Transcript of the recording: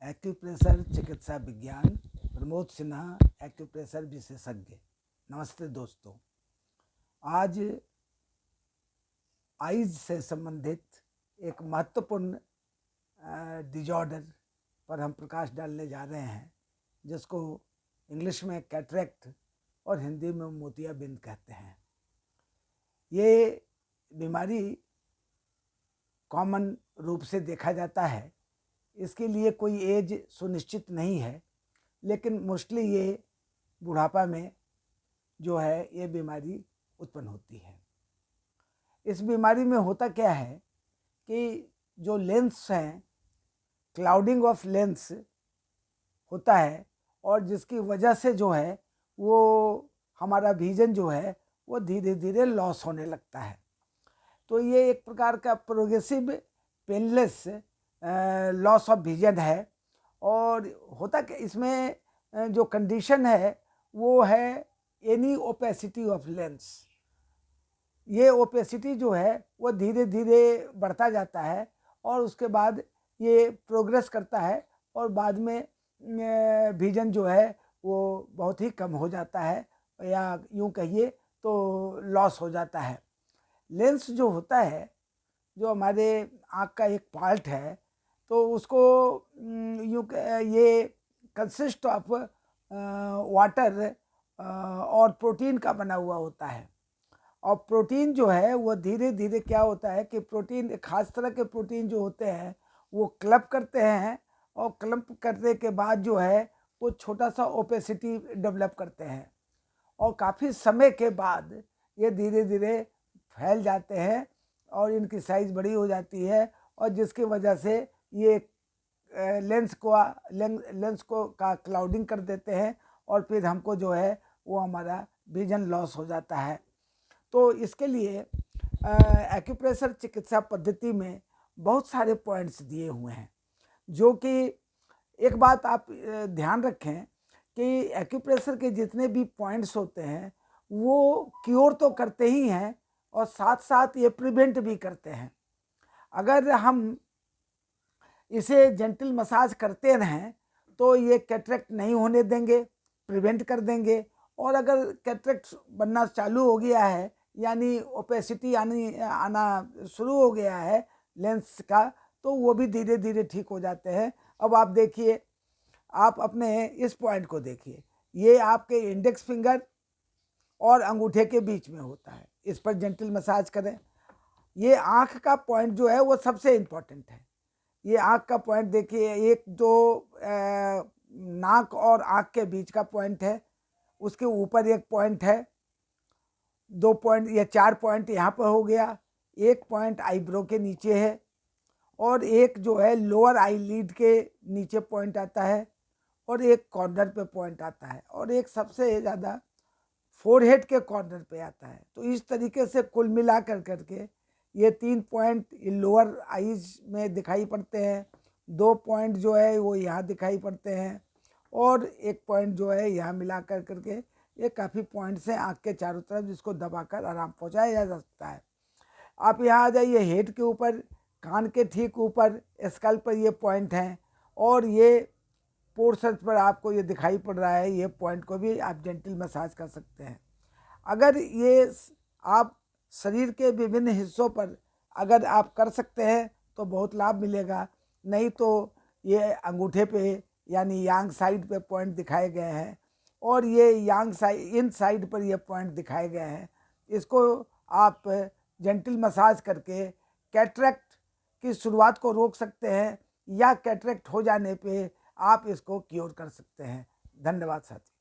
Acupressure चिकित्सा विज्ञान, Pramod Sinha, acupressure विशेषज्ञ। नमस्ते दोस्तों, आज आइज से संबंधित एक महत्वपूर्ण डिजॉर्डर पर हम प्रकाश डालने जा रहे हैं, जिसको इंग्लिश में कैटरेक्ट और हिंदी में मोतियाबिंद कहते हैं। ये बीमारी कॉमन रूप से देखा जाता है। इसके लिए कोई एज सुनिश्चित नहीं है, लेकिन मोस्टली ये बुढ़ापा में जो है ये बीमारी उत्पन्न होती है। इस बीमारी में होता क्या है कि जो लेंस हैं, क्लाउडिंग ऑफ लेंस होता है, और जिसकी वजह से जो है वो हमारा विजन जो है वो धीरे धीरे लॉस होने लगता है। तो ये एक प्रकार का progressive painless loss of vision है। और होता कि इसमें जो कंडीशन है वो है एनी ओपेसिटी ऑफ लेंस। ये ओपेसिटी जो है वो धीरे धीरे बढ़ता जाता है और उसके बाद ये प्रोग्रेस करता है और बाद में विजन जो है वो बहुत ही कम हो जाता है, या यूँ कहिए तो लॉस हो जाता है। लेंस जो होता है, जो हमारे आँख का एक पार्ट है, तो उसको ये कंसिस्ट ऑफ वाटर और प्रोटीन का बना हुआ होता है। और प्रोटीन जो है वो धीरे धीरे क्या होता है कि प्रोटीन, खास तरह के प्रोटीन जो होते हैं वो क्लप करते हैं, और क्लप करने के बाद जो है वो छोटा सा ओपेसिटी डेवलप करते हैं, और काफ़ी समय के बाद ये धीरे धीरे फैल जाते हैं और इनकी साइज़ बड़ी हो जाती है, और जिसकी वजह से ये लेंस को का क्लाउडिंग कर देते हैं, और फिर हमको जो है वो हमारा विजन लॉस हो जाता है। तो इसके लिए एक्यूप्रेशर चिकित्सा पद्धति में बहुत सारे पॉइंट्स दिए हुए हैं, जो कि एक बात आप ध्यान रखें कि एक्यूप्रेशर के जितने भी पॉइंट्स होते हैं वो क्योर तो करते ही हैं और साथ साथ ये प्रिवेंट भी करते हैं। अगर हम इसे जेंटल मसाज करते रहें तो ये कैटरेक्ट नहीं होने देंगे, प्रिवेंट कर देंगे। और अगर कैटरेक्ट बनना चालू हो गया है, यानी ओपेसिटी आना शुरू हो गया है लेंस का, तो वो भी धीरे धीरे ठीक हो जाते हैं। अब आप देखिए, आप अपने इस पॉइंट को देखिए, ये आपके इंडेक्स फिंगर और अंगूठे के बीच में होता है। इस पर जेंटल मसाज करें। ये आँख का पॉइंट जो है वो सबसे इम्पोर्टेंट है। ये आँख का पॉइंट देखिए, एक जो नाक और आँख के बीच का पॉइंट है, उसके ऊपर एक पॉइंट है, 2 पॉइंट या 4 पॉइंट यहाँ पर हो गया, एक पॉइंट आईब्रो के नीचे है, और एक जो है लोअर आईलिड के नीचे पॉइंट आता है, और एक कॉर्नर पे पॉइंट आता है, और एक सबसे ज़्यादा फोरहेड के कॉर्नर पे आता है। तो इस तरीके से कुल मिला करके ये 3 पॉइंट लोअर आईज में दिखाई पड़ते हैं, 2 पॉइंट जो है वो यहाँ दिखाई पड़ते हैं, और एक पॉइंट जो है यहाँ मिला करके ये काफ़ी पॉइंट्स हैं आँख के चारों तरफ, जिसको दबाकर आराम पहुँचाया जा सकता है। आप यहाँ आ जाइए, हेड के ऊपर, कान के ठीक ऊपर स्कल पर ये पॉइंट हैं, और ये पोर्शन पर आपको ये दिखाई पड़ रहा है, ये पॉइंट को भी आप जेंटल मसाज कर सकते हैं। अगर ये आप शरीर के विभिन्न हिस्सों पर अगर आप कर सकते हैं तो बहुत लाभ मिलेगा, नहीं तो ये अंगूठे पे यानी यांग साइड पे पॉइंट दिखाए गए हैं, और ये यांग साइड, इन साइड पर ये पॉइंट दिखाए गए हैं। इसको आप जेंटल मसाज करके कैटरेक्ट की शुरुआत को रोक सकते हैं, या कैटरेक्ट हो जाने पे आप इसको क्योर कर सकते हैं। धन्यवाद साथी।